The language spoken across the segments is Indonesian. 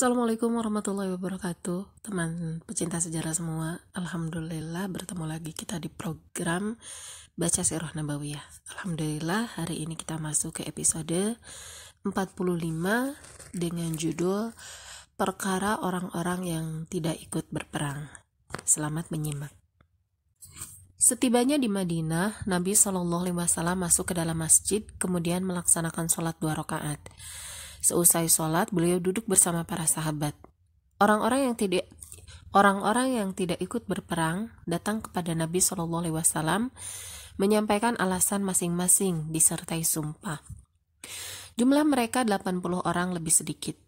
Assalamualaikum warahmatullahi wabarakatuh, teman pecinta sejarah semua. Alhamdulillah bertemu lagi kita di program Baca Sirah Nabawiyah. Alhamdulillah hari ini kita masuk ke episode 45 dengan judul Perkara Orang-orang yang Tidak Ikut Berperang. Selamat menyimak. Setibanya di Madinah, Nabi SAW masuk ke dalam masjid, kemudian melaksanakan sholat 2 rakaat. Seusai sholat, beliau duduk bersama para sahabat. Orang-orang yang tidak ikut berperang datang kepada Nabi SAW menyampaikan alasan masing-masing disertai sumpah. Jumlah mereka 80 orang lebih sedikit.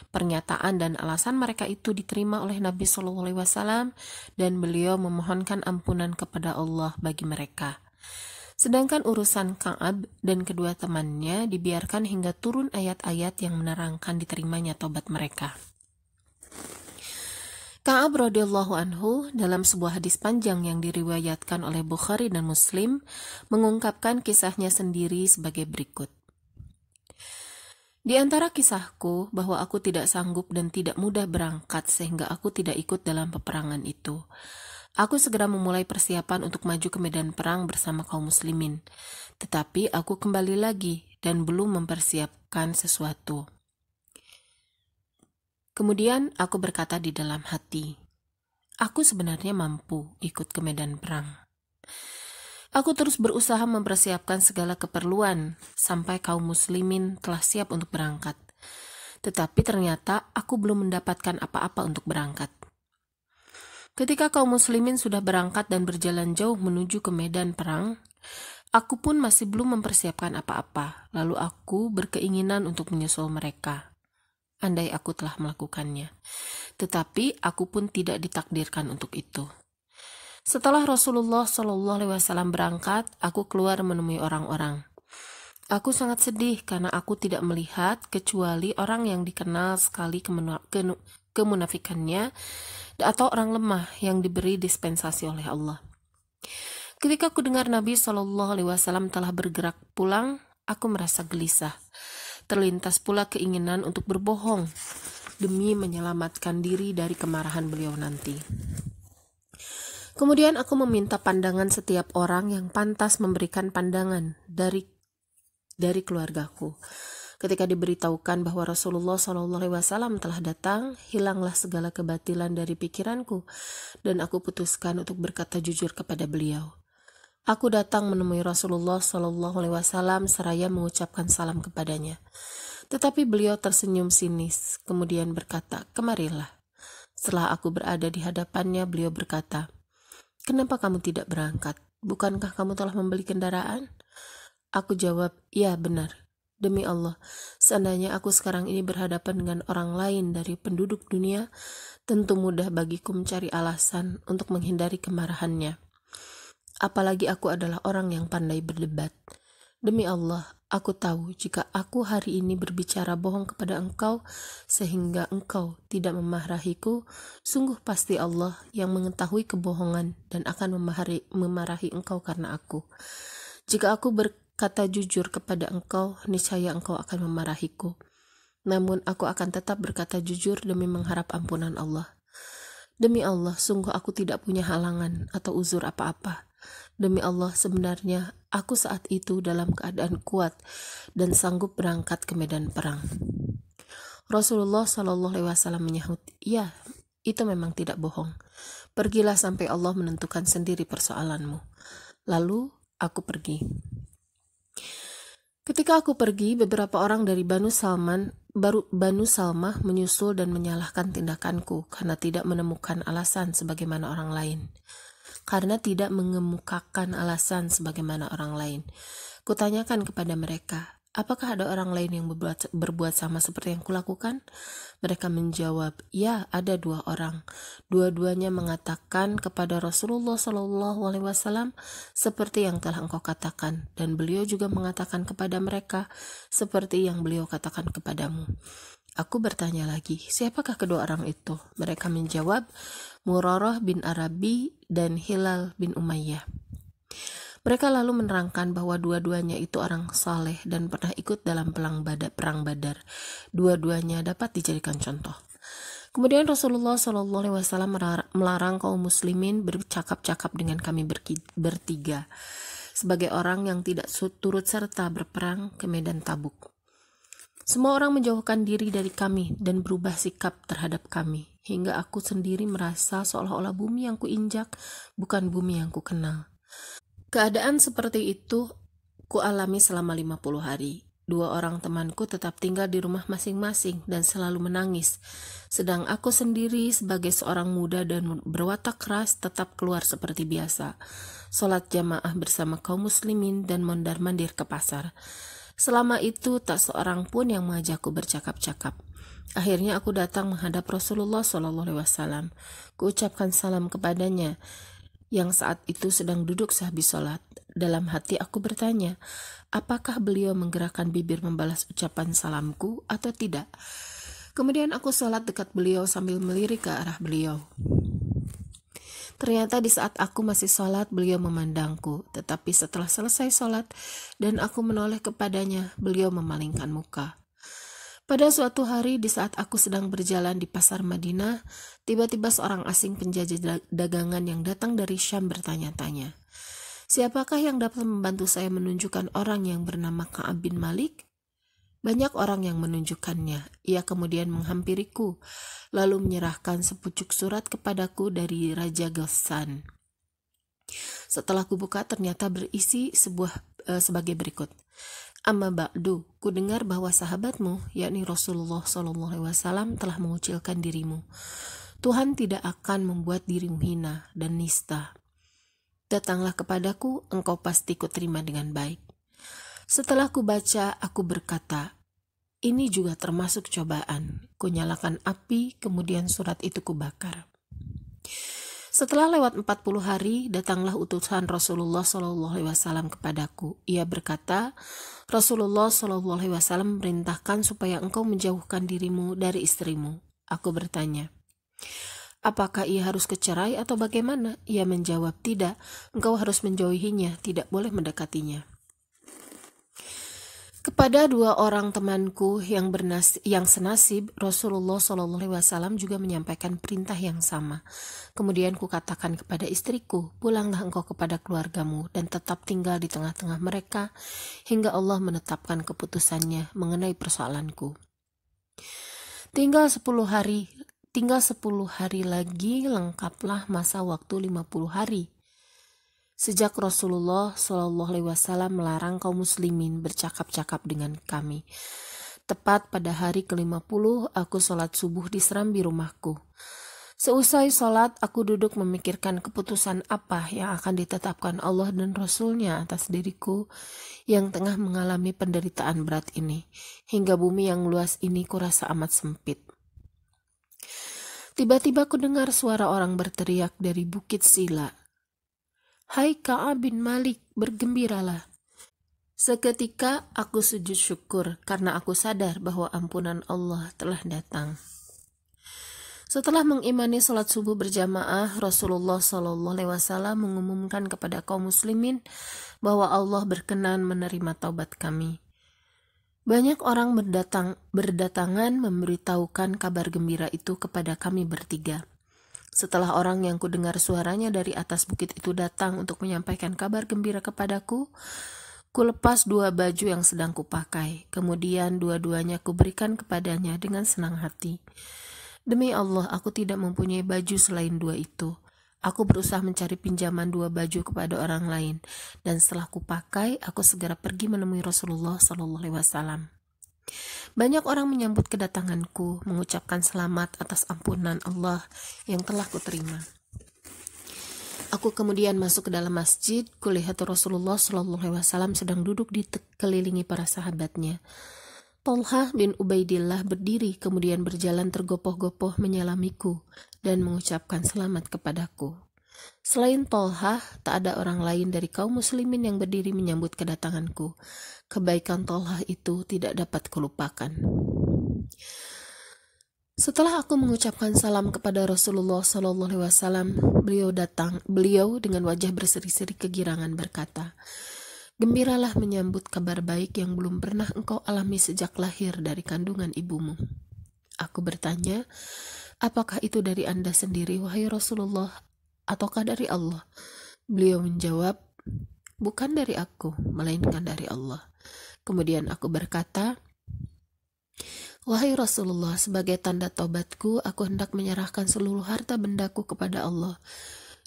Pernyataan dan alasan mereka itu diterima oleh Nabi SAW dan beliau memohonkan ampunan kepada Allah bagi mereka. Sedangkan urusan Ka'ab dan kedua temannya dibiarkan hingga turun ayat-ayat yang menerangkan diterimanya tobat mereka. Ka'ab radhiyallahu anhu dalam sebuah hadis panjang yang diriwayatkan oleh Bukhari dan Muslim mengungkapkan kisahnya sendiri sebagai berikut. Di antara kisahku bahwa aku tidak sanggup dan tidak mudah berangkat sehingga aku tidak ikut dalam peperangan itu. Aku segera memulai persiapan untuk maju ke medan perang bersama kaum muslimin. Tetapi aku kembali lagi dan belum mempersiapkan sesuatu. Kemudian aku berkata di dalam hati, aku sebenarnya mampu ikut ke medan perang. Aku terus berusaha mempersiapkan segala keperluan sampai kaum muslimin telah siap untuk berangkat. Tetapi ternyata aku belum mendapatkan apa-apa untuk berangkat. Ketika kaum muslimin sudah berangkat dan berjalan jauh menuju ke medan perang, aku pun masih belum mempersiapkan apa-apa. Lalu aku berkeinginan untuk menyusul mereka. Andai aku telah melakukannya. Tetapi aku pun tidak ditakdirkan untuk itu. Setelah Rasulullah SAW berangkat, aku keluar menemui orang-orang. Aku sangat sedih karena aku tidak melihat kecuali orang yang dikenal sekali kemunafikannya atau orang lemah yang diberi dispensasi oleh Allah. Ketika aku dengar Nabi SAW telah bergerak pulang, aku merasa gelisah. Terlintas pula keinginan untuk berbohong demi menyelamatkan diri dari kemarahan beliau nanti. Kemudian aku meminta pandangan setiap orang yang pantas memberikan pandangan dari keluargaku. Ketika diberitahukan bahwa Rasulullah SAW telah datang, hilanglah segala kebatilan dari pikiranku, dan aku putuskan untuk berkata jujur kepada beliau. Aku datang menemui Rasulullah SAW seraya mengucapkan salam kepadanya. Tetapi beliau tersenyum sinis, kemudian berkata, "Kemarilah." Setelah aku berada di hadapannya, beliau berkata, "Kenapa kamu tidak berangkat? Bukankah kamu telah membeli kendaraan?" Aku jawab, "Ya, benar. Demi Allah, seandainya aku sekarang ini berhadapan dengan orang lain dari penduduk dunia, tentu mudah bagiku mencari alasan untuk menghindari kemarahannya. Apalagi aku adalah orang yang pandai berdebat. Demi Allah, aku tahu jika aku hari ini berbicara bohong kepada engkau sehingga engkau tidak memarahiku, sungguh pasti Allah yang mengetahui kebohongan dan akan memarahi engkau karena aku. Jika aku berkata jujur kepada engkau, niscaya engkau akan memarahiku. Namun aku akan tetap berkata jujur demi mengharap ampunan Allah. Demi Allah, sungguh aku tidak punya halangan atau uzur apa-apa. Demi Allah, sebenarnya aku saat itu dalam keadaan kuat dan sanggup berangkat ke medan perang." Rasulullah SAW menyahut, "Ya, itu memang tidak bohong. Pergilah sampai Allah menentukan sendiri persoalanmu." Lalu aku pergi. Ketika aku pergi, beberapa orang dari Banu Salmah menyusul dan menyalahkan tindakanku karena tidak menemukan alasan sebagaimana orang lain. Kutanyakan kepada mereka, apakah ada orang lain yang berbuat sama seperti yang kulakukan? Mereka menjawab, ya, ada 2 orang. Dua-duanya mengatakan kepada Rasulullah SAW seperti yang telah engkau katakan, dan beliau juga mengatakan kepada mereka seperti yang beliau katakan kepadamu. Aku bertanya lagi, siapakah kedua orang itu? Mereka menjawab, Murarah bin Arabi dan Hilal bin Umayyah. Mereka lalu menerangkan bahwa dua-duanya itu orang saleh dan pernah ikut dalam perang Badar. Dua-duanya dapat dijadikan contoh. Kemudian Rasulullah SAW melarang kaum muslimin bercakap-cakap dengan kami bertiga, sebagai orang yang tidak turut serta berperang ke medan Tabuk. Semua orang menjauhkan diri dari kami dan berubah sikap terhadap kami, hingga aku sendiri merasa seolah-olah bumi yang kuinjak bukan bumi yang kukenal. Keadaan seperti itu kualami selama 50 hari. 2 orang temanku tetap tinggal di rumah masing-masing dan selalu menangis, sedang aku sendiri sebagai seorang muda dan berwatak keras tetap keluar seperti biasa, sholat jamaah bersama kaum muslimin dan mondar-mandir ke pasar. Selama itu tak seorang pun yang mengajakku bercakap-cakap. Akhirnya aku datang menghadap Rasulullah SAW. Kuucapkan salam kepadanya yang saat itu sedang duduk sehabis sholat. Dalam hati aku bertanya, apakah beliau menggerakkan bibir membalas ucapan salamku atau tidak? Kemudian aku sholat dekat beliau sambil melirik ke arah beliau. Ternyata di saat aku masih sholat, beliau memandangku. Tetapi setelah selesai sholat dan aku menoleh kepadanya, beliau memalingkan muka. Pada suatu hari di saat aku sedang berjalan di pasar Madinah, tiba-tiba seorang asing penjajah dagangan yang datang dari Syam bertanya-tanya, siapakah yang dapat membantu saya menunjukkan orang yang bernama Ka'ab bin Malik? Banyak orang yang menunjukkannya. Ia kemudian menghampiriku, lalu menyerahkan sepucuk surat kepadaku dari Raja Ghassan. Setelah kubuka ternyata berisi sebagai berikut. Amma ba'du, ku dengar bahwa sahabatmu, yakni Rasulullah SAW telah mengucilkan dirimu. Tuhan tidak akan membuat dirimu hina dan nista. Datanglah kepadaku, engkau pasti kuterima dengan baik. Setelah kubaca, aku berkata, ini juga termasuk cobaan. Kunyalakan api, kemudian surat itu kubakar. Setelah lewat 40 hari, datanglah utusan Rasulullah SAW kepadaku. Ia berkata, Rasulullah SAW memerintahkan supaya engkau menjauhkan dirimu dari istrimu. Aku bertanya, apakah ia harus kecerai atau bagaimana? Ia menjawab, tidak, engkau harus menjauhinya, tidak boleh mendekatinya. Kepada 2 orang temanku yang senasib, Rasulullah SAW juga menyampaikan perintah yang sama. Kemudian kukatakan kepada istriku, pulanglah engkau kepada keluargamu dan tetap tinggal di tengah-tengah mereka hingga Allah menetapkan keputusannya mengenai persoalanku. Tinggal 10 hari lagi lengkaplah masa waktu 50 hari. Sejak Rasulullah SAW melarang kaum muslimin bercakap-cakap dengan kami. Tepat pada hari ke-50, aku sholat subuh di serambi rumahku. Seusai sholat, aku duduk memikirkan keputusan apa yang akan ditetapkan Allah dan Rasul-Nya atas diriku yang tengah mengalami penderitaan berat ini. Hingga bumi yang luas ini kurasa amat sempit. Tiba-tiba ku dengar suara orang berteriak dari Bukit Sila. Hai Ka'ab bin Malik, bergembiralah. Seketika aku sujud syukur karena aku sadar bahwa ampunan Allah telah datang. Setelah mengimani sholat subuh berjamaah, Rasulullah SAW mengumumkan kepada kaum muslimin bahwa Allah berkenan menerima taubat kami. Banyak orang berdatangan memberitahukan kabar gembira itu kepada kami bertiga. Setelah orang yang kudengar suaranya dari atas bukit itu datang untuk menyampaikan kabar gembira kepadaku, kulepas 2 baju yang sedang kupakai. Kemudian dua-duanya kuberikan kepadanya dengan senang hati. Demi Allah, aku tidak mempunyai baju selain 2 itu. Aku berusaha mencari pinjaman 2 baju kepada orang lain, dan setelah kupakai, aku segera pergi menemui Rasulullah SAW. Banyak orang menyambut kedatanganku, mengucapkan selamat atas ampunan Allah yang telah kuterima. Aku kemudian masuk ke dalam masjid. Kulihat Rasulullah SAW sedang duduk dikelilingi para sahabatnya. Tolhah bin Ubaidillah berdiri kemudian berjalan tergopoh-gopoh menyalamiku dan mengucapkan selamat kepadaku. Selain Tolhah, tak ada orang lain dari kaum muslimin yang berdiri menyambut kedatanganku. Kebaikan Tolhah itu tidak dapat kulupakan. Setelah aku mengucapkan salam kepada Rasulullah SAW, beliau dengan wajah berseri-seri kegirangan berkata, gembiralah menyambut kabar baik yang belum pernah engkau alami sejak lahir dari kandungan ibumu. Aku bertanya, apakah itu dari Anda sendiri, wahai Rasulullah, ataukah dari Allah? Beliau menjawab, bukan dari aku, melainkan dari Allah. Kemudian aku berkata, wahai Rasulullah, sebagai tanda taubatku, aku hendak menyerahkan seluruh harta bendaku kepada Allah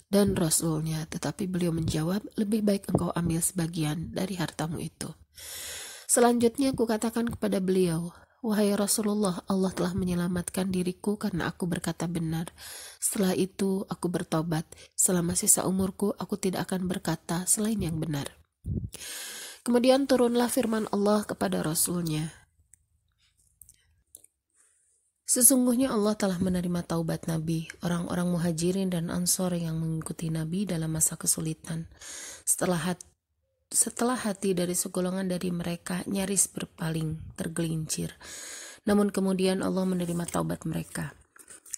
dan Rasulnya. Tetapi beliau menjawab, lebih baik engkau ambil sebagian dari hartamu itu. Selanjutnya aku katakan kepada beliau, wahai Rasulullah, Allah telah menyelamatkan diriku karena aku berkata benar. Setelah itu aku bertobat. Selama sisa umurku aku tidak akan berkata selain yang benar. Kemudian turunlah firman Allah kepada Rasulnya. Sesungguhnya Allah telah menerima taubat Nabi, orang-orang muhajirin dan ansor yang mengikuti Nabi dalam masa kesulitan. Setelah hati dari segolongan dari mereka nyaris berpaling, tergelincir. Namun kemudian Allah menerima taubat mereka.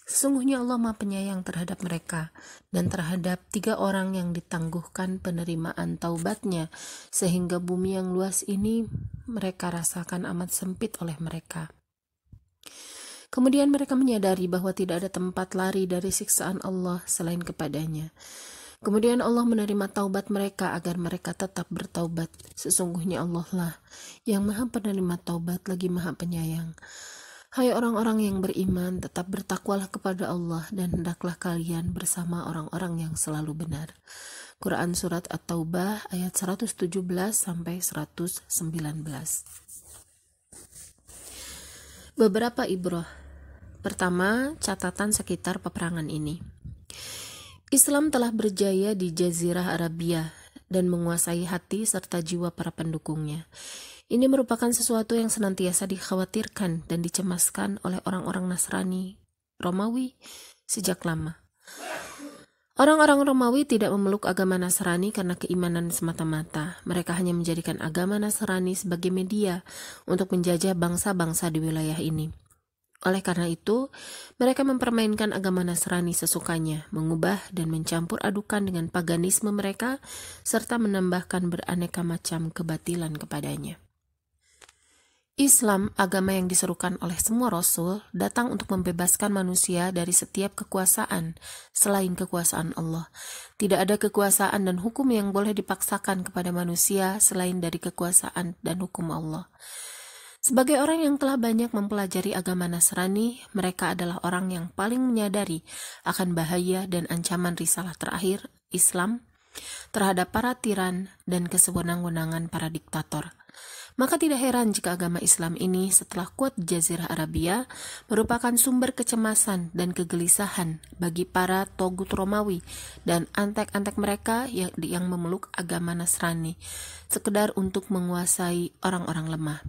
Sesungguhnya Allah Maha Penyayang terhadap mereka dan terhadap 3 orang yang ditangguhkan penerimaan taubatnya, sehingga bumi yang luas ini mereka rasakan amat sempit oleh mereka. Kemudian mereka menyadari bahwa tidak ada tempat lari dari siksaan Allah selain kepadanya. Kemudian Allah menerima taubat mereka agar mereka tetap bertaubat. Sesungguhnya Allah lah yang Maha Penerima taubat lagi Maha Penyayang. Hai orang-orang yang beriman, tetap bertakwalah kepada Allah dan hendaklah kalian bersama orang-orang yang selalu benar. Quran Surat At-Taubah ayat 117 sampai 119. Beberapa ibrah. Pertama, catatan sekitar peperangan ini. Islam telah berjaya di Jazirah Arabia dan menguasai hati serta jiwa para pendukungnya. Ini merupakan sesuatu yang senantiasa dikhawatirkan dan dicemaskan oleh orang-orang Nasrani Romawi sejak lama. Orang-orang Romawi tidak memeluk agama Nasrani karena keimanan semata-mata. Mereka hanya menjadikan agama Nasrani sebagai media untuk menjajah bangsa-bangsa di wilayah ini. Oleh karena itu, mereka mempermainkan agama Nasrani sesukanya, mengubah dan mencampur adukan dengan paganisme mereka, serta menambahkan beraneka macam kebatilan kepadanya. Islam, agama yang diserukan oleh semua rasul, datang untuk membebaskan manusia dari setiap kekuasaan selain kekuasaan Allah. Tidak ada kekuasaan dan hukum yang boleh dipaksakan kepada manusia selain dari kekuasaan dan hukum Allah. Sebagai orang yang telah banyak mempelajari agama Nasrani, mereka adalah orang yang paling menyadari akan bahaya dan ancaman risalah terakhir Islam terhadap para tiran dan kesewenang-wenangan para diktator. Maka tidak heran jika agama Islam ini setelah kuat di Jazirah Arabia merupakan sumber kecemasan dan kegelisahan bagi para togut Romawi dan antek-antek mereka yang memeluk agama Nasrani, sekedar untuk menguasai orang-orang lemah.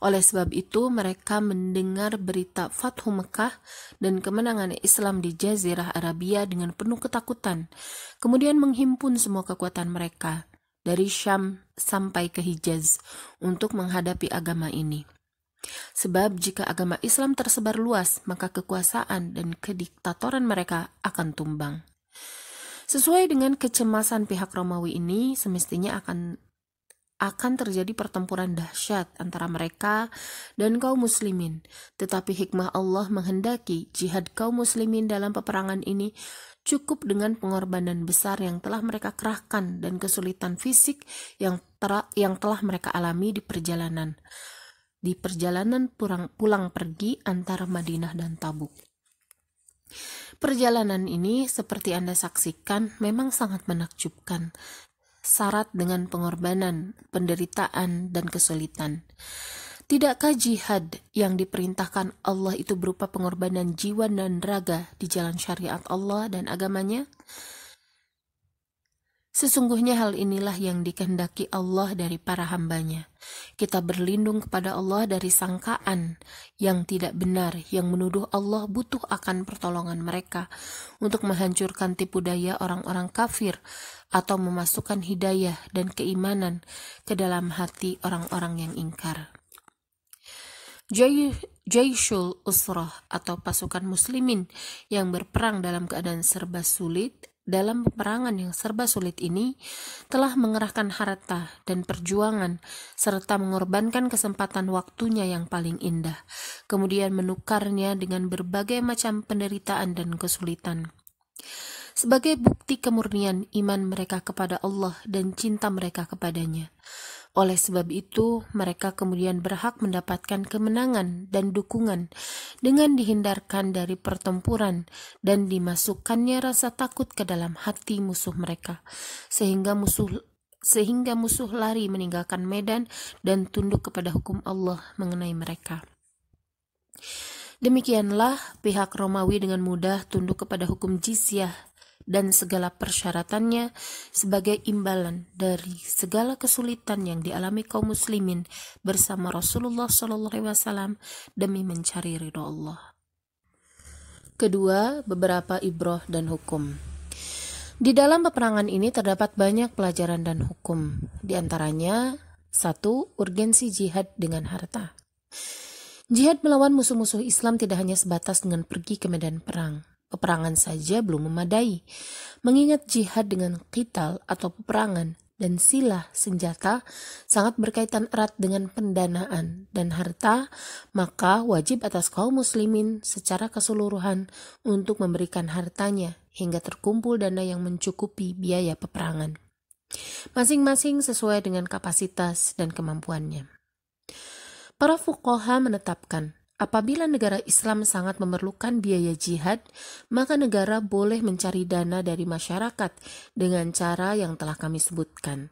Oleh sebab itu, mereka mendengar berita Fathu Mekah dan kemenangan Islam di Jazirah Arabia dengan penuh ketakutan, kemudian menghimpun semua kekuatan mereka dari Syam sampai ke Hijaz untuk menghadapi agama ini. Sebab jika agama Islam tersebar luas, maka kekuasaan dan kediktatoran mereka akan tumbang. Sesuai dengan kecemasan pihak Romawi ini, semestinya akan terjadi pertempuran dahsyat antara mereka dan kaum muslimin. Tetapi hikmah Allah menghendaki jihad kaum muslimin dalam peperangan ini cukup dengan pengorbanan besar yang telah mereka kerahkan dan kesulitan fisik yang telah mereka alami di perjalanan pulang pergi antara Madinah dan Tabuk. Perjalanan ini seperti Anda saksikan memang sangat menakjubkan, syarat dengan pengorbanan, penderitaan, dan kesulitan. Tidakkah jihad yang diperintahkan Allah itu berupa pengorbanan jiwa dan raga di jalan syariat Allah dan agamanya? Sesungguhnya hal inilah yang dikehendaki Allah dari para hambanya. Kita berlindung kepada Allah dari sangkaan yang tidak benar yang menuduh Allah butuh akan pertolongan mereka untuk menghancurkan tipu daya orang-orang kafir atau memasukkan hidayah dan keimanan ke dalam hati orang-orang yang ingkar. Jayshul Usrah atau pasukan muslimin yang berperang dalam keadaan serba sulit dalam peperangan yang serba sulit ini telah mengerahkan harta dan perjuangan serta mengorbankan kesempatan waktunya yang paling indah, kemudian menukarnya dengan berbagai macam penderitaan dan kesulitan. Sebagai bukti kemurnian iman mereka kepada Allah dan cinta mereka kepadanya. Oleh sebab itu, mereka kemudian berhak mendapatkan kemenangan dan dukungan dengan dihindarkan dari pertempuran dan dimasukkannya rasa takut ke dalam hati musuh mereka, sehingga musuh lari meninggalkan medan dan tunduk kepada hukum Allah mengenai mereka. Demikianlah pihak Romawi dengan mudah tunduk kepada hukum jizyah dan segala persyaratannya sebagai imbalan dari segala kesulitan yang dialami kaum muslimin bersama Rasulullah SAW demi mencari ridho Allah. Kedua, beberapa ibroh dan hukum. Di dalam peperangan ini terdapat banyak pelajaran dan hukum. Di antaranya, 1. Urgensi jihad dengan harta. Jihad melawan musuh-musuh Islam tidak hanya sebatas dengan pergi ke medan perang. Peperangan saja belum memadai, mengingat jihad dengan qital atau peperangan dan silah senjata sangat berkaitan erat dengan pendanaan dan harta, maka wajib atas kaum muslimin secara keseluruhan untuk memberikan hartanya hingga terkumpul dana yang mencukupi biaya peperangan, masing-masing sesuai dengan kapasitas dan kemampuannya. Para fuqaha menetapkan, apabila negara Islam sangat memerlukan biaya jihad, maka negara boleh mencari dana dari masyarakat dengan cara yang telah kami sebutkan.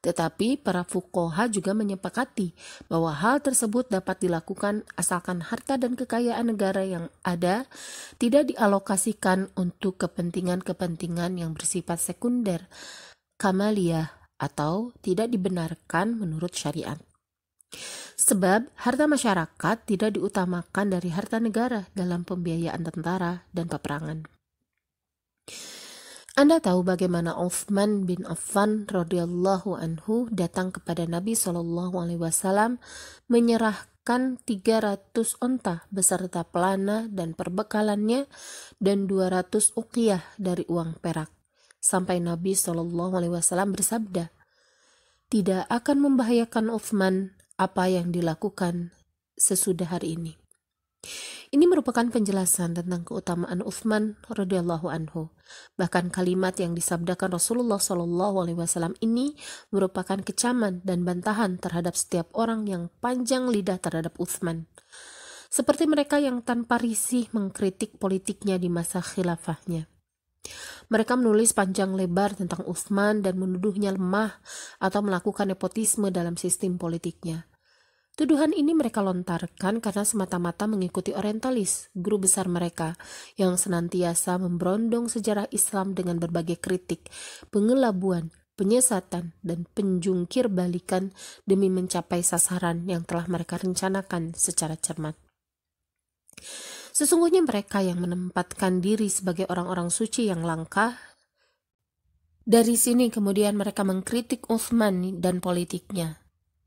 Tetapi para fuqaha juga menyepakati bahwa hal tersebut dapat dilakukan asalkan harta dan kekayaan negara yang ada tidak dialokasikan untuk kepentingan-kepentingan yang bersifat sekunder, kamaliyah, atau tidak dibenarkan menurut syariat. Sebab harta masyarakat tidak diutamakan dari harta negara dalam pembiayaan tentara dan peperangan. Anda tahu bagaimana Utsman bin Affan radhiyallahu anhu datang kepada Nabi SAW menyerahkan 300 onta beserta pelana dan perbekalannya dan 200 uqiyah dari uang perak. Sampai Nabi SAW bersabda, "Tidak akan membahayakan Utsman apa yang dilakukan sesudah hari ini." Ini merupakan penjelasan tentang keutamaan Utsman radhiyallahu anhu. Bahkan kalimat yang disabdakan Rasulullah SAW ini merupakan kecaman dan bantahan terhadap setiap orang yang panjang lidah terhadap Utsman. Seperti mereka yang tanpa risih mengkritik politiknya di masa khilafahnya. Mereka menulis panjang lebar tentang Utsman dan menuduhnya lemah atau melakukan nepotisme dalam sistem politiknya. Tuduhan ini mereka lontarkan karena semata-mata mengikuti orientalis, guru besar mereka, yang senantiasa memberondong sejarah Islam dengan berbagai kritik, pengelabuan, penyesatan, dan penjungkir balikan demi mencapai sasaran yang telah mereka rencanakan secara cermat. Sesungguhnya mereka yang menempatkan diri sebagai orang-orang suci yang langka. Dari sini kemudian mereka mengkritik Utsman dan politiknya.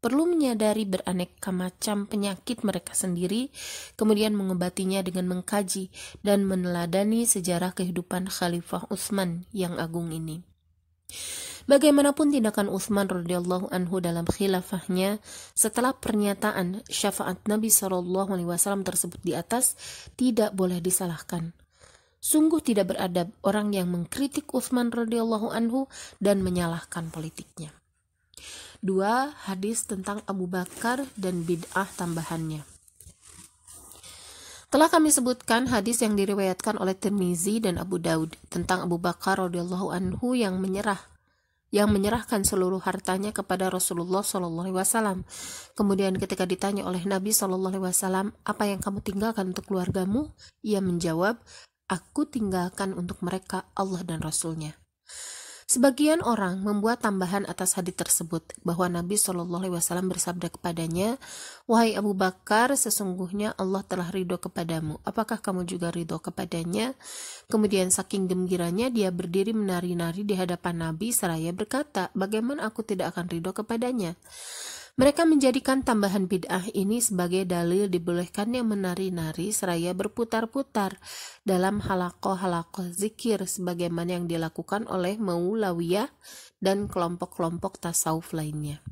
Perlu menyadari beraneka macam penyakit mereka sendiri, kemudian mengobatinya dengan mengkaji dan meneladani sejarah kehidupan Khalifah Utsman yang agung ini. Bagaimanapun tindakan Utsman radhiyallahu anhu dalam khilafahnya setelah pernyataan syafaat Nabi SAW tersebut di atas tidak boleh disalahkan. Sungguh tidak beradab orang yang mengkritik Utsman radhiyallahu anhu dan menyalahkan politiknya. 2. Hadis tentang Abu Bakar dan bid'ah tambahannya. Telah kami sebutkan hadis yang diriwayatkan oleh Tirmizi dan Abu Daud tentang Abu Bakar radhiyallahu anhu yang menyerahkan seluruh hartanya kepada Rasulullah SAW. Kemudian ketika ditanya oleh Nabi SAW, "Apa yang kamu tinggalkan untuk keluargamu?" Ia menjawab, "Aku tinggalkan untuk mereka Allah dan Rasulnya." Sebagian orang membuat tambahan atas hadits tersebut bahwa Nabi SAW bersabda kepadanya, "Wahai Abu Bakar, sesungguhnya Allah telah ridho kepadamu. Apakah kamu juga ridho kepadanya?" Kemudian saking gembiranya dia berdiri menari-nari di hadapan Nabi seraya berkata, "Bagaimana aku tidak akan ridho kepadanya?" Mereka menjadikan tambahan bid'ah ini sebagai dalil dibolehkannya menari-nari seraya berputar-putar dalam halaqah-halaqah zikir sebagaimana yang dilakukan oleh Maulawiyah dan kelompok-kelompok tasawuf lainnya.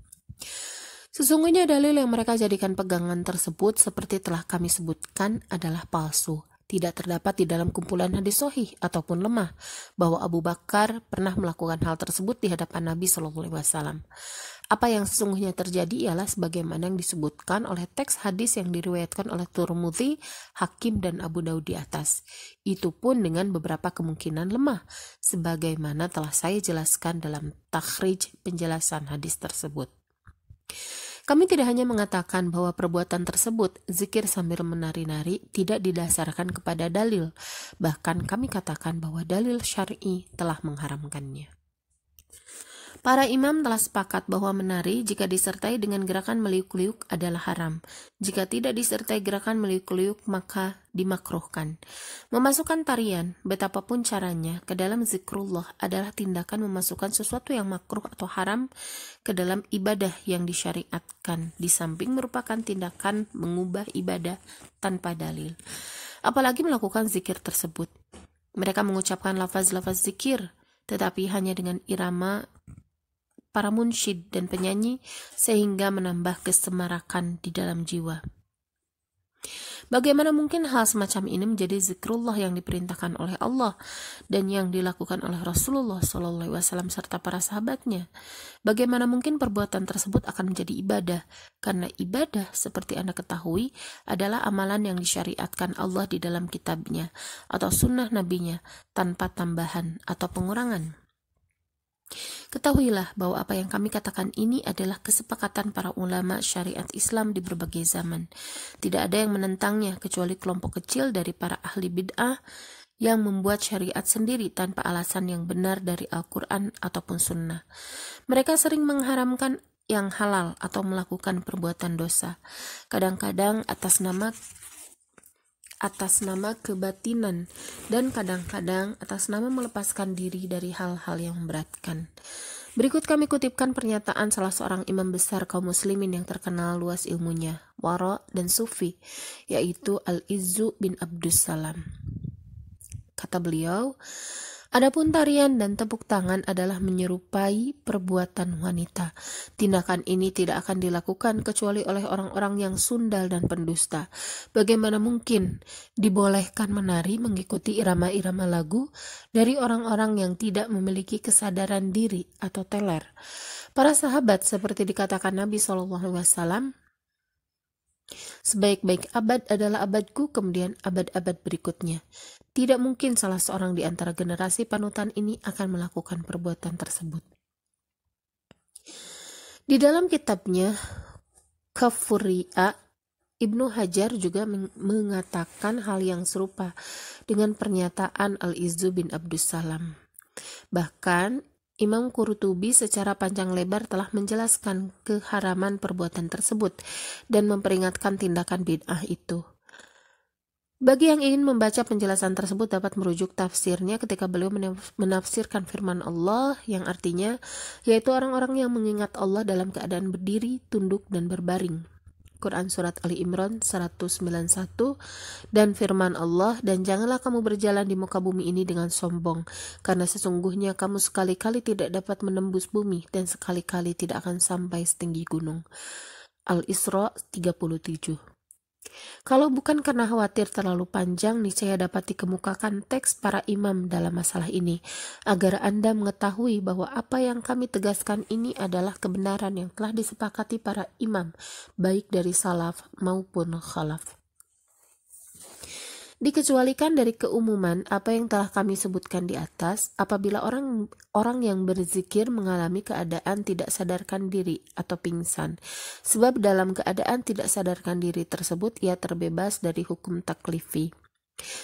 Sesungguhnya dalil yang mereka jadikan pegangan tersebut seperti telah kami sebutkan adalah palsu. Tidak terdapat di dalam kumpulan hadis sahih ataupun lemah bahwa Abu Bakar pernah melakukan hal tersebut di hadapan Nabi SAW. Apa yang sesungguhnya terjadi ialah sebagaimana yang disebutkan oleh teks hadis yang diriwayatkan oleh Tirmidzi, Hakim, dan Abu Daud di atas. Itu pun dengan beberapa kemungkinan lemah, sebagaimana telah saya jelaskan dalam takhrij penjelasan hadis tersebut. Kami tidak hanya mengatakan bahwa perbuatan tersebut, zikir sambil menari-nari, tidak didasarkan kepada dalil, bahkan kami katakan bahwa dalil syar'i telah mengharamkannya. Para imam telah sepakat bahwa menari jika disertai dengan gerakan meliuk-liuk adalah haram. Jika tidak disertai gerakan meliuk-liuk maka dimakruhkan. Memasukkan tarian, betapapun caranya, ke dalam zikrullah adalah tindakan memasukkan sesuatu yang makruh atau haram ke dalam ibadah yang disyariatkan, di samping merupakan tindakan mengubah ibadah tanpa dalil. Apalagi melakukan zikir tersebut. Mereka mengucapkan lafaz-lafaz zikir, tetapi hanya dengan irama para munsyid dan penyanyi sehingga menambah kesemarakan di dalam jiwa. Bagaimana mungkin hal semacam ini menjadi zikrullah yang diperintahkan oleh Allah dan yang dilakukan oleh Rasulullah SAW serta para sahabatnya? Bagaimana mungkin perbuatan tersebut akan menjadi ibadah? Karena ibadah, seperti Anda ketahui, adalah amalan yang disyariatkan Allah di dalam kitabnya atau sunnah nabinya tanpa tambahan atau pengurangan. Ketahuilah bahwa apa yang kami katakan ini adalah kesepakatan para ulama syariat Islam di berbagai zaman. Tidak ada yang menentangnya kecuali kelompok kecil dari para ahli bid'ah yang membuat syariat sendiri tanpa alasan yang benar dari Al-Quran ataupun sunnah. Mereka sering mengharamkan yang halal atau melakukan perbuatan dosa, kadang-kadang atas nama kebatinan dan kadang-kadang atas nama melepaskan diri dari hal-hal yang memberatkan. Berikut kami kutipkan pernyataan salah seorang imam besar kaum muslimin yang terkenal luas ilmunya, wara dan sufi, yaitu Al-Izzu bin Abdussalam. Kata beliau, adapun tarian dan tepuk tangan adalah menyerupai perbuatan wanita. Tindakan ini tidak akan dilakukan kecuali oleh orang-orang yang sundal dan pendusta. Bagaimana mungkin dibolehkan menari mengikuti irama-irama lagu dari orang-orang yang tidak memiliki kesadaran diri atau teler? Para sahabat seperti dikatakan Nabi SAW, sebaik-baik abad adalah abadku, kemudian abad-abad berikutnya. Tidak mungkin salah seorang di antara generasi panutan ini akan melakukan perbuatan tersebut. Di dalam kitabnya Kafuri'a, Ibnu Hajar juga mengatakan hal yang serupa dengan pernyataan Al-Izzu bin Abdussalam. Bahkan Imam Qurtubi secara panjang lebar telah menjelaskan keharaman perbuatan tersebut dan memperingatkan tindakan bid'ah itu. Bagi yang ingin membaca penjelasan tersebut dapat merujuk tafsirnya ketika beliau menafsirkan firman Allah yang artinya yaitu orang-orang yang mengingat Allah dalam keadaan berdiri, tunduk, dan berbaring. Quran Surat Ali Imran 191 dan firman Allah, dan janganlah kamu berjalan di muka bumi ini dengan sombong, karena sesungguhnya kamu sekali-kali tidak dapat menembus bumi dan sekali-kali tidak akan sampai setinggi gunung. Al-Isra 37. Kalau bukan karena khawatir terlalu panjang, niscaya dapat dikemukakan teks para imam dalam masalah ini, agar Anda mengetahui bahwa apa yang kami tegaskan ini adalah kebenaran yang telah disepakati para imam, baik dari salaf maupun khalaf. Dikecualikan dari keumuman apa yang telah kami sebutkan di atas, apabila orang yang berzikir mengalami keadaan tidak sadarkan diri atau pingsan, sebab dalam keadaan tidak sadarkan diri tersebut ia terbebas dari hukum taklifi.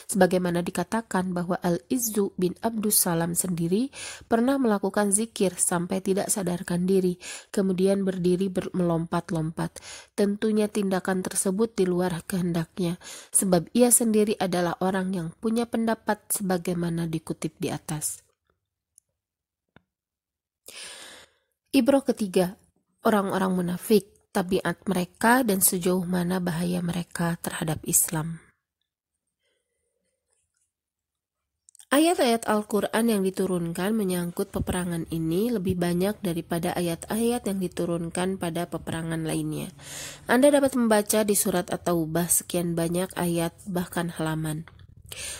Sebagaimana dikatakan bahwa Al-Izzu bin Abdussalam sendiri pernah melakukan zikir sampai tidak sadarkan diri, kemudian berdiri melompat-lompat. Tentunya tindakan tersebut di luar kehendaknya, sebab ia sendiri adalah orang yang punya pendapat sebagaimana dikutip di atas. Ibrah ketiga, orang-orang munafik. tabiat mereka, dan sejauh mana bahaya mereka terhadap Islam. Ayat-ayat Al-Quran yang diturunkan menyangkut peperangan ini lebih banyak daripada ayat-ayat yang diturunkan pada peperangan lainnya. Anda dapat membaca di surat At-Taubah sekian banyak ayat, bahkan halaman.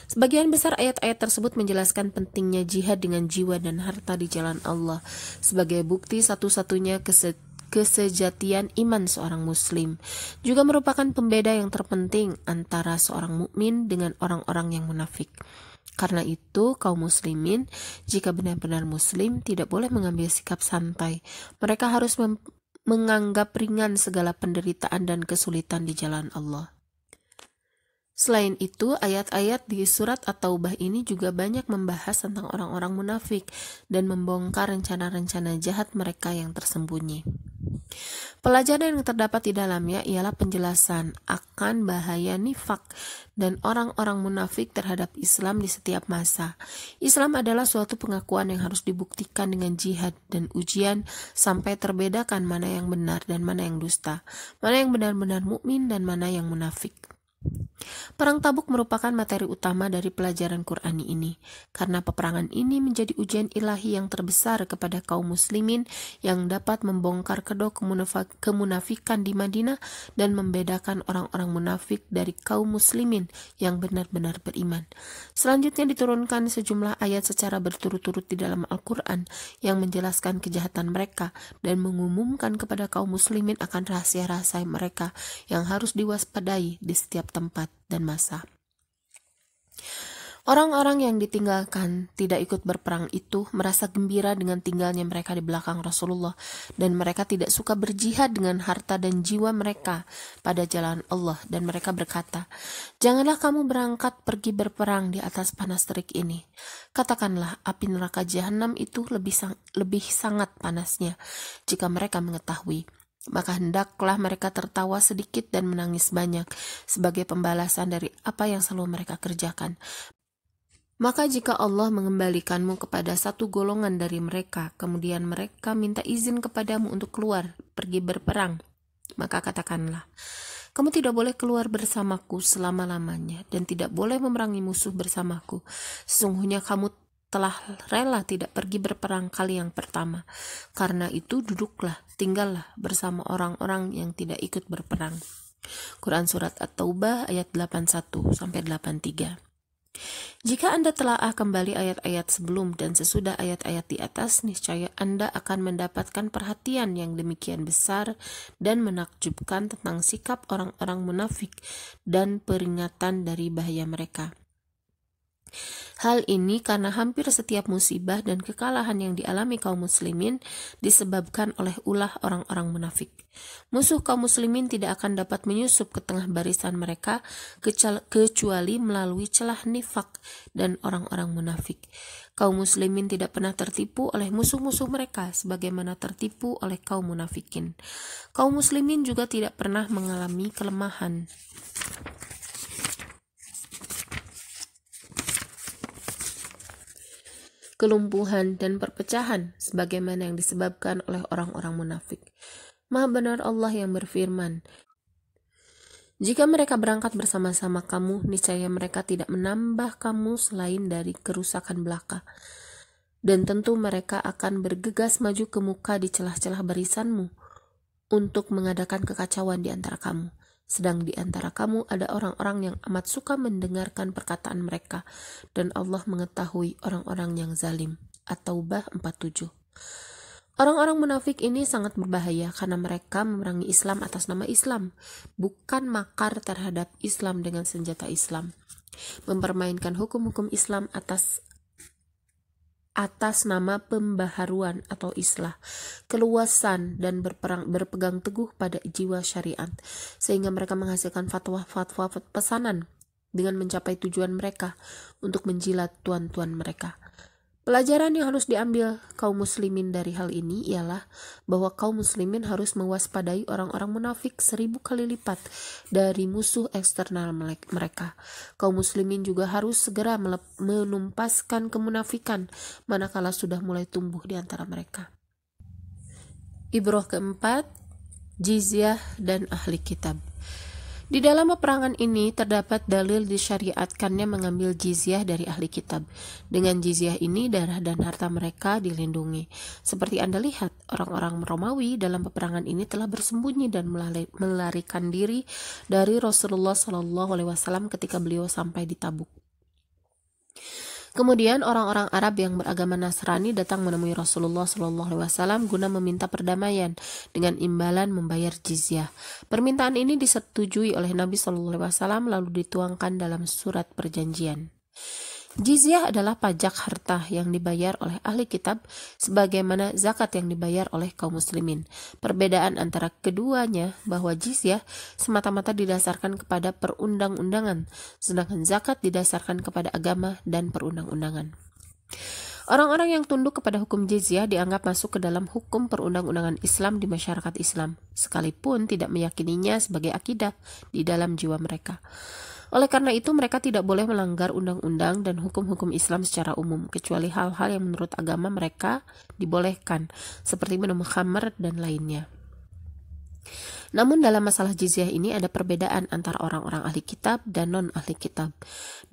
Sebagian besar ayat-ayat tersebut menjelaskan pentingnya jihad dengan jiwa dan harta di jalan Allah sebagai bukti satu-satunya kesejatian iman seorang muslim. Juga merupakan pembeda yang terpenting antara seorang mukmin dengan orang-orang yang munafik. Karena itu, kaum muslimin, jika benar-benar muslim, tidak boleh mengambil sikap santai. Mereka harus menganggap ringan segala penderitaan dan kesulitan di jalan Allah. Selain itu, ayat-ayat di surat At-Taubah ini juga banyak membahas tentang orang-orang munafik dan membongkar rencana-rencana jahat mereka yang tersembunyi. Pelajaran yang terdapat di dalamnya ialah penjelasan akan bahaya nifak dan orang-orang munafik terhadap Islam di setiap masa. Islam adalah suatu pengakuan yang harus dibuktikan dengan jihad dan ujian sampai terbedakan mana yang benar dan mana yang dusta, mana yang benar-benar mukmin dan mana yang munafik. Perang Tabuk merupakan materi utama dari pelajaran Qur'ani ini, karena peperangan ini menjadi ujian ilahi yang terbesar kepada kaum muslimin yang dapat membongkar kedok kemunafikan di Madinah dan membedakan orang-orang munafik dari kaum muslimin yang benar-benar beriman. Selanjutnya diturunkan sejumlah ayat secara berturut-turut di dalam Al-Quran yang menjelaskan kejahatan mereka dan mengumumkan kepada kaum muslimin akan rahasia-rahasia mereka yang harus diwaspadai di setiap tempat dan masa. Orang-orang yang ditinggalkan tidak ikut berperang itu merasa gembira dengan tinggalnya mereka di belakang Rasulullah, dan mereka tidak suka berjihad dengan harta dan jiwa mereka pada jalan Allah, dan mereka berkata, "Janganlah kamu berangkat pergi berperang di atas panas terik ini." Katakanlah, api neraka jahanam itu lebih sangat panasnya jika mereka mengetahui. Maka hendaklah mereka tertawa sedikit dan menangis banyak sebagai pembalasan dari apa yang selalu mereka kerjakan. Maka jika Allah mengembalikanmu kepada satu golongan dari mereka, kemudian mereka minta izin kepadamu untuk keluar, pergi berperang, maka katakanlah, kamu tidak boleh keluar bersamaku selama-lamanya dan tidak boleh memerangi musuh bersamaku. Sesungguhnya kamu telah rela tidak pergi berperang kali yang pertama. Karena itu tinggallah bersama orang-orang yang tidak ikut berperang. Quran Surat At-Taubah ayat 81-83. Jika Anda telaah kembali ayat-ayat sebelum dan sesudah ayat-ayat di atas, niscaya Anda akan mendapatkan perhatian yang demikian besar dan menakjubkan tentang sikap orang-orang munafik dan peringatan dari bahaya mereka. Hal ini karena hampir setiap musibah dan kekalahan yang dialami kaum muslimin disebabkan oleh ulah orang-orang munafik. Musuh kaum muslimin tidak akan dapat menyusup ke tengah barisan mereka kecuali melalui celah nifak dan orang-orang munafik. Kaum muslimin tidak pernah tertipu oleh musuh-musuh mereka sebagaimana tertipu oleh kaum munafikin. Kaum muslimin juga tidak pernah mengalami kelemahan kelumpuhan dan perpecahan sebagaimana yang disebabkan oleh orang-orang munafik. Maha benar Allah yang berfirman, "Jika mereka berangkat bersama-sama kamu, niscaya mereka tidak menambah kamu selain dari kerusakan belaka. Dan tentu mereka akan bergegas maju ke muka di celah-celah barisanmu untuk mengadakan kekacauan di antara kamu. Sedang di antara kamu ada orang-orang yang amat suka mendengarkan perkataan mereka, dan Allah mengetahui orang-orang yang zalim." At-Taubah 47. Orang-orang munafik ini sangat berbahaya karena mereka memerangi Islam atas nama Islam, bukan makar terhadap Islam dengan senjata Islam, mempermainkan hukum-hukum Islam atas nama pembaharuan atau islah, keluasan, dan berpegang teguh pada jiwa syariat, sehingga mereka menghasilkan fatwa-fatwa pesanan dengan mencapai tujuan mereka untuk menjilat tuan-tuan mereka. Pelajaran yang harus diambil kaum muslimin dari hal ini ialah bahwa kaum muslimin harus mewaspadai orang-orang munafik 1000 kali lipat dari musuh eksternal mereka. Kaum muslimin juga harus segera menumpaskan kemunafikan manakala sudah mulai tumbuh di antara mereka. Ibrah keempat, Jizyah dan ahli kitab. Di dalam peperangan ini terdapat dalil disyariatkannya mengambil jizyah dari ahli kitab. Dengan jizyah ini darah dan harta mereka dilindungi. Seperti Anda lihat, orang-orang Romawi dalam peperangan ini telah bersembunyi dan melarikan diri dari Rasulullah SAW ketika beliau sampai di Tabuk. Kemudian orang-orang Arab yang beragama Nasrani datang menemui Rasulullah SAW guna meminta perdamaian dengan imbalan membayar jizyah. Permintaan ini disetujui oleh Nabi SAW lalu dituangkan dalam surat perjanjian. Jizyah adalah pajak harta yang dibayar oleh ahli kitab sebagaimana zakat yang dibayar oleh kaum muslimin. Perbedaan antara keduanya bahwa jizyah semata-mata didasarkan kepada perundang-undangan, sedangkan zakat didasarkan kepada agama dan perundang-undangan. Orang-orang yang tunduk kepada hukum jizyah dianggap masuk ke dalam hukum perundang-undangan Islam di masyarakat Islam, sekalipun tidak meyakininya sebagai akidah di dalam jiwa mereka. Oleh karena itu, mereka tidak boleh melanggar undang-undang dan hukum-hukum Islam secara umum, kecuali hal-hal yang menurut agama mereka dibolehkan, seperti minum khamr dan lainnya. Namun dalam masalah jizyah ini ada perbedaan antara orang-orang ahli kitab dan non-ahli kitab,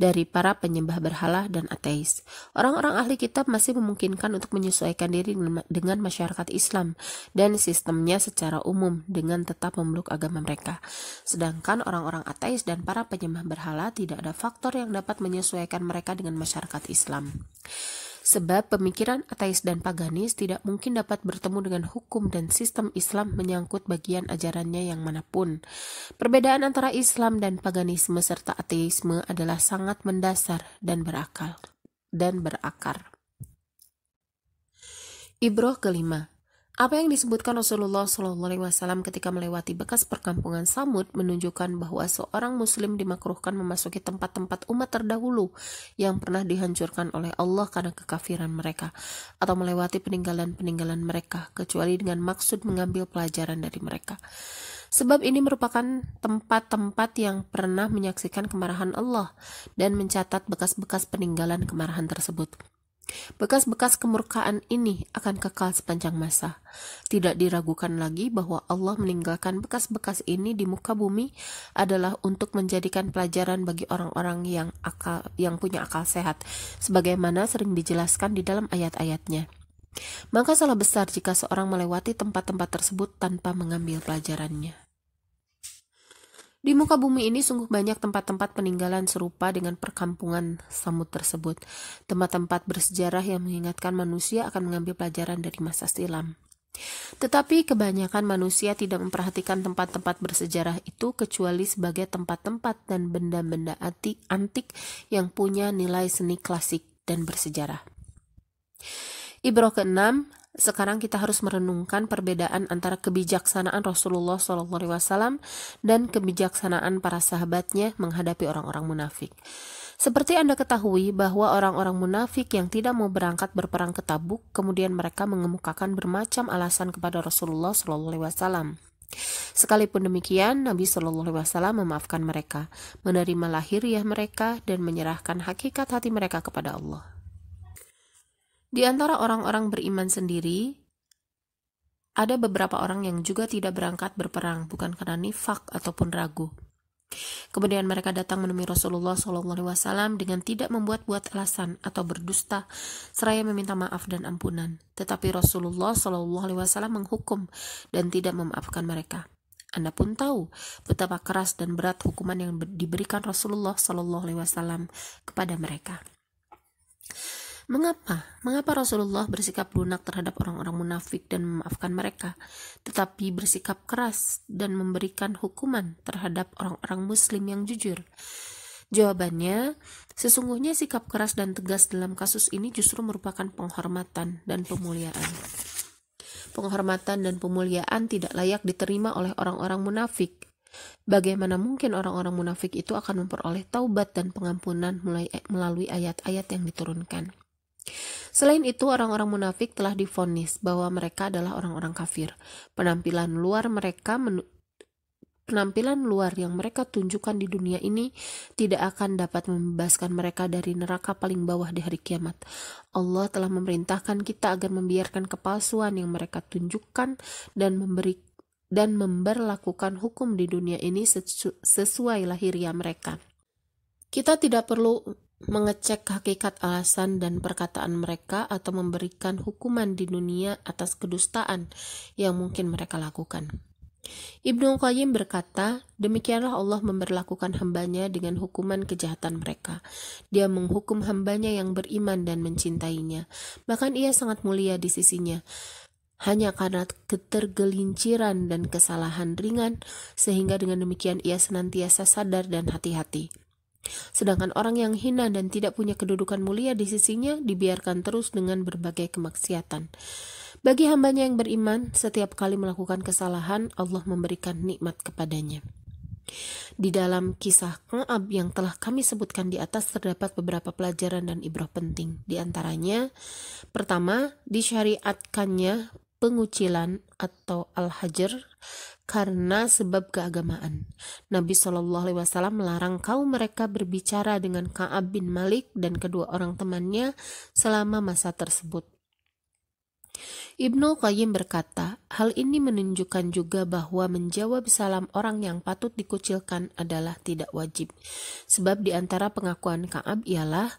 dari para penyembah berhala dan ateis. Orang-orang ahli kitab masih memungkinkan untuk menyesuaikan diri dengan masyarakat Islam dan sistemnya secara umum dengan tetap memeluk agama mereka. Sedangkan orang-orang ateis dan para penyembah berhala tidak ada faktor yang dapat menyesuaikan mereka dengan masyarakat Islam. Sebab pemikiran ateis dan paganis tidak mungkin dapat bertemu dengan hukum dan sistem Islam menyangkut bagian ajarannya yang manapun. Perbedaan antara Islam dan paganisme serta ateisme adalah sangat mendasar dan berakar. Ibrah kelima. Apa yang disebutkan Rasulullah SAW ketika melewati bekas perkampungan Samud menunjukkan bahwa seorang muslim dimakruhkan memasuki tempat-tempat umat terdahulu yang pernah dihancurkan oleh Allah karena kekafiran mereka, atau melewati peninggalan-peninggalan mereka, kecuali dengan maksud mengambil pelajaran dari mereka. Sebab ini merupakan tempat-tempat yang pernah menyaksikan kemarahan Allah dan mencatat bekas-bekas peninggalan kemarahan tersebut. Bekas-bekas kemurkaan ini akan kekal sepanjang masa. Tidak diragukan lagi bahwa Allah meninggalkan bekas-bekas ini di muka bumi adalah untuk menjadikan pelajaran bagi orang-orang yang punya akal sehat, sebagaimana sering dijelaskan di dalam ayat-ayatnya. Maka salah besar jika seorang melewati tempat-tempat tersebut tanpa mengambil pelajarannya. Di muka bumi ini sungguh banyak tempat-tempat peninggalan serupa dengan perkampungan Samud tersebut. Tempat-tempat bersejarah yang mengingatkan manusia akan mengambil pelajaran dari masa silam. Tetapi kebanyakan manusia tidak memperhatikan tempat-tempat bersejarah itu kecuali sebagai tempat-tempat dan benda-benda antik yang punya nilai seni klasik dan bersejarah. Ibrah ke-6. Sekarang kita harus merenungkan perbedaan antara kebijaksanaan Rasulullah SAW dan kebijaksanaan para sahabatnya menghadapi orang-orang munafik. Seperti Anda ketahui bahwa orang-orang munafik yang tidak mau berangkat berperang ke Tabuk, kemudian mereka mengemukakan bermacam alasan kepada Rasulullah SAW. Sekalipun demikian, Nabi SAW memaafkan mereka, menerima lahiriah mereka, dan menyerahkan hakikat hati mereka kepada Allah. Di antara orang-orang beriman sendiri, ada beberapa orang yang juga tidak berangkat berperang, bukan karena nifak ataupun ragu. Kemudian mereka datang menemui Rasulullah SAW dengan tidak membuat-buat alasan atau berdusta, seraya meminta maaf dan ampunan. Tetapi Rasulullah SAW menghukum dan tidak memaafkan mereka. Anda pun tahu betapa keras dan berat hukuman yang diberikan Rasulullah SAW kepada mereka. Mengapa Rasulullah bersikap lunak terhadap orang-orang munafik dan memaafkan mereka, tetapi bersikap keras dan memberikan hukuman terhadap orang-orang muslim yang jujur? Jawabannya, sesungguhnya sikap keras dan tegas dalam kasus ini justru merupakan penghormatan dan pemuliaan. Penghormatan dan pemuliaan tidak layak diterima oleh orang-orang munafik. Bagaimana mungkin orang-orang munafik itu akan memperoleh taubat dan pengampunan melalui ayat-ayat yang diturunkan? Selain itu, orang-orang munafik telah divonis bahwa mereka adalah orang-orang kafir. Penampilan luar yang mereka tunjukkan di dunia ini tidak akan dapat membebaskan mereka dari neraka paling bawah di hari kiamat. Allah telah memerintahkan kita agar membiarkan kepalsuan yang mereka tunjukkan dan dan memberlakukan hukum di dunia ini sesuai lahiriah mereka. Kita tidak perlu mengecek hakikat alasan dan perkataan mereka atau memberikan hukuman di dunia atas kedustaan yang mungkin mereka lakukan. Ibnu Qayyim berkata, demikianlah Allah memberlakukan hambanya dengan hukuman kejahatan mereka. Dia menghukum hambanya yang beriman dan mencintainya. Bahkan ia sangat mulia di sisinya. Hanya karena ketergelinciran dan kesalahan ringan, sehingga dengan demikian ia senantiasa sadar dan hati-hati. Sedangkan orang yang hina dan tidak punya kedudukan mulia di sisinya dibiarkan terus dengan berbagai kemaksiatan. Bagi hambanya yang beriman, setiap kali melakukan kesalahan, Allah memberikan nikmat kepadanya. Di dalam kisah Ka'ab yang telah kami sebutkan di atas terdapat beberapa pelajaran dan ibrah penting. Di antaranya, pertama, disyariatkannya pengucilan atau al-hajar karena sebab keagamaan. Nabi SAW melarang kaum mereka berbicara dengan Ka'ab bin Malik dan kedua orang temannya selama masa tersebut. Ibnu Qayyim berkata, hal ini menunjukkan juga bahwa menjawab salam orang yang patut dikucilkan adalah tidak wajib. Sebab di antara pengakuan Ka'ab ialah,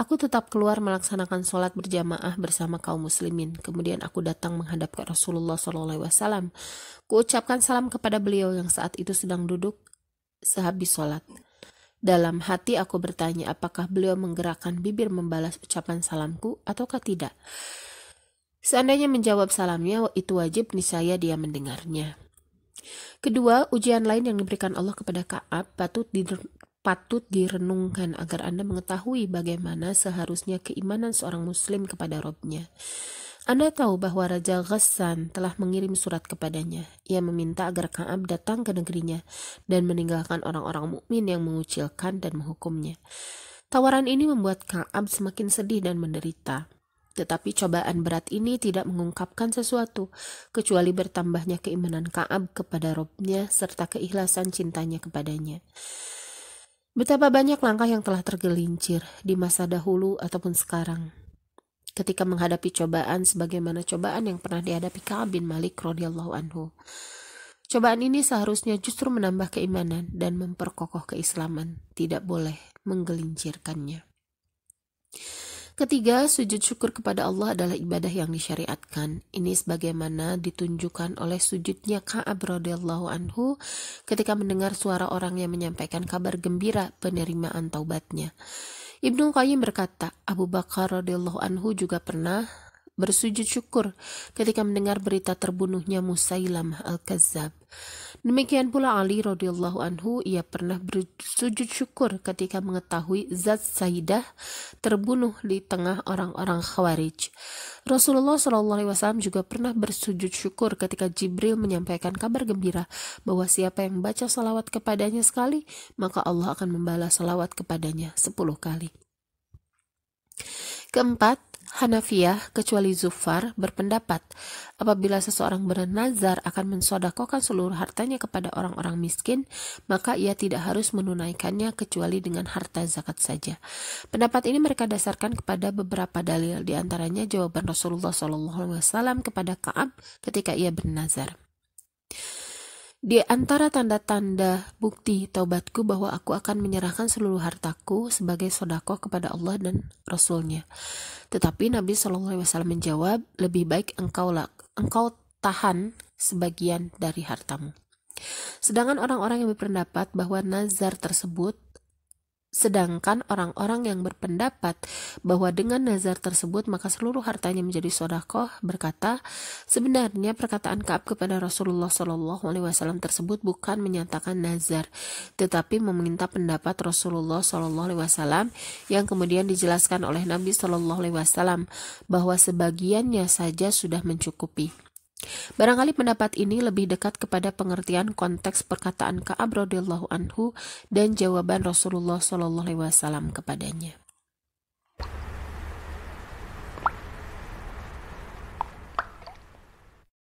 aku tetap keluar melaksanakan sholat berjamaah bersama kaum muslimin. Kemudian aku datang menghadap ke Rasulullah SAW. Kuucapkan salam kepada beliau yang saat itu sedang duduk sehabis sholat. Dalam hati aku bertanya apakah beliau menggerakkan bibir membalas ucapan salamku ataukah tidak. Seandainya menjawab salamnya itu wajib, niscaya dia mendengarnya. Kedua, ujian lain yang diberikan Allah kepada Ka'ab patut direnungkan agar Anda mengetahui bagaimana seharusnya keimanan seorang muslim kepada Rabb-nya. Anda tahu bahwa Raja Ghassan telah mengirim surat kepadanya. Ia meminta agar Ka'ab datang ke negerinya dan meninggalkan orang-orang mukmin yang mengucilkan dan menghukumnya. Tawaran ini membuat Ka'ab semakin sedih dan menderita. Tetapi cobaan berat ini tidak mengungkapkan sesuatu, kecuali bertambahnya keimanan Ka'ab kepada Rabb-nya serta keikhlasan cintanya kepadanya. Betapa banyak langkah yang telah tergelincir di masa dahulu ataupun sekarang ketika menghadapi cobaan sebagaimana cobaan yang pernah dihadapi Ka'ab bin Malik radhiyallahu anhu. Cobaan ini seharusnya justru menambah keimanan dan memperkokoh keislaman, tidak boleh menggelincirkannya. Ketiga, sujud syukur kepada Allah adalah ibadah yang disyariatkan. Ini sebagaimana ditunjukkan oleh sujudnya Ka'ab radhiyallahu anhu ketika mendengar suara orang yang menyampaikan kabar gembira penerimaan taubatnya. Ibnu Qayyim berkata, Abu Bakar radhiyallahu anhu juga pernah bersujud syukur ketika mendengar berita terbunuhnya Musailamah al-Kazzab. Demikian pula Ali radhiyallahu anhu, ia pernah bersujud syukur ketika mengetahui Zat Saidah terbunuh di tengah orang-orang Khawarij. Rasulullah SAW juga pernah bersujud syukur ketika Jibril menyampaikan kabar gembira bahwa siapa yang membaca salawat kepadanya sekali, maka Allah akan membalas salawat kepadanya 10 kali. Keempat, Hanafiyah kecuali Zufar berpendapat apabila seseorang bernazar akan mensodakohkan seluruh hartanya kepada orang-orang miskin, maka ia tidak harus menunaikannya kecuali dengan harta zakat saja. Pendapat ini mereka dasarkan kepada beberapa dalil, di antaranya jawaban Rasulullah SAW kepada Ka'ab ketika ia bernazar. Di antara tanda-tanda bukti taubatku bahwa aku akan menyerahkan seluruh hartaku sebagai sedekah kepada Allah dan Rasul-Nya. Tetapi Nabi SAW menjawab, lebih baik engkau tahan sebagian dari hartamu. Sedangkan orang-orang yang berpendapat bahwa dengan nazar tersebut maka seluruh hartanya menjadi sedekah berkata, sebenarnya perkataan Ka'ab kepada Rasulullah SAW tersebut bukan menyatakan nazar, tetapi meminta pendapat Rasulullah SAW yang kemudian dijelaskan oleh Nabi SAW bahwa sebagiannya saja sudah mencukupi. Barangkali pendapat ini lebih dekat kepada pengertian konteks perkataan Ka'ab radhiyallahu anhu dan jawaban Rasulullah SAW kepadanya.